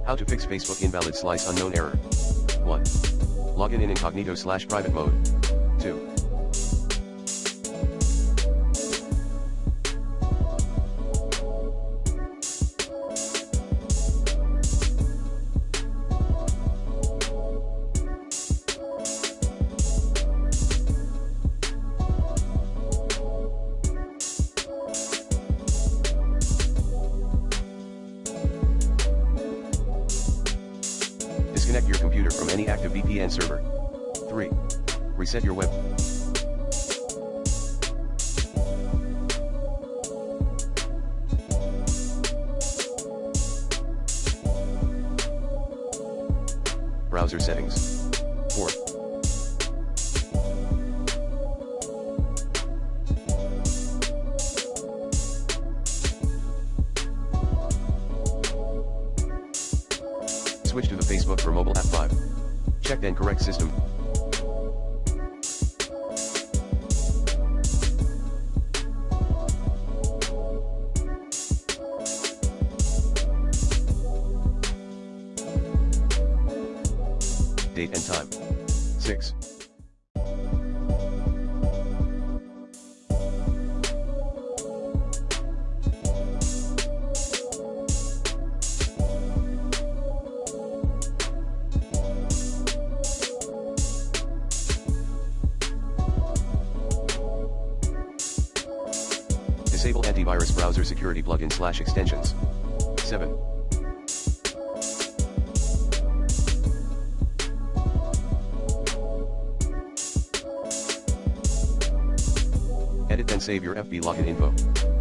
How to fix Facebook invalid slice unknown error. 1. Login in incognito/private mode. 2. Disconnect your computer from any active VPN server. 3. Reset your web. Browser settings. 4. Switch to the Facebook for mobile app. 5. Checked and correct system. Date and time. 6. Disable antivirus browser security plugin/extensions. 7. Edit and save your FB login info.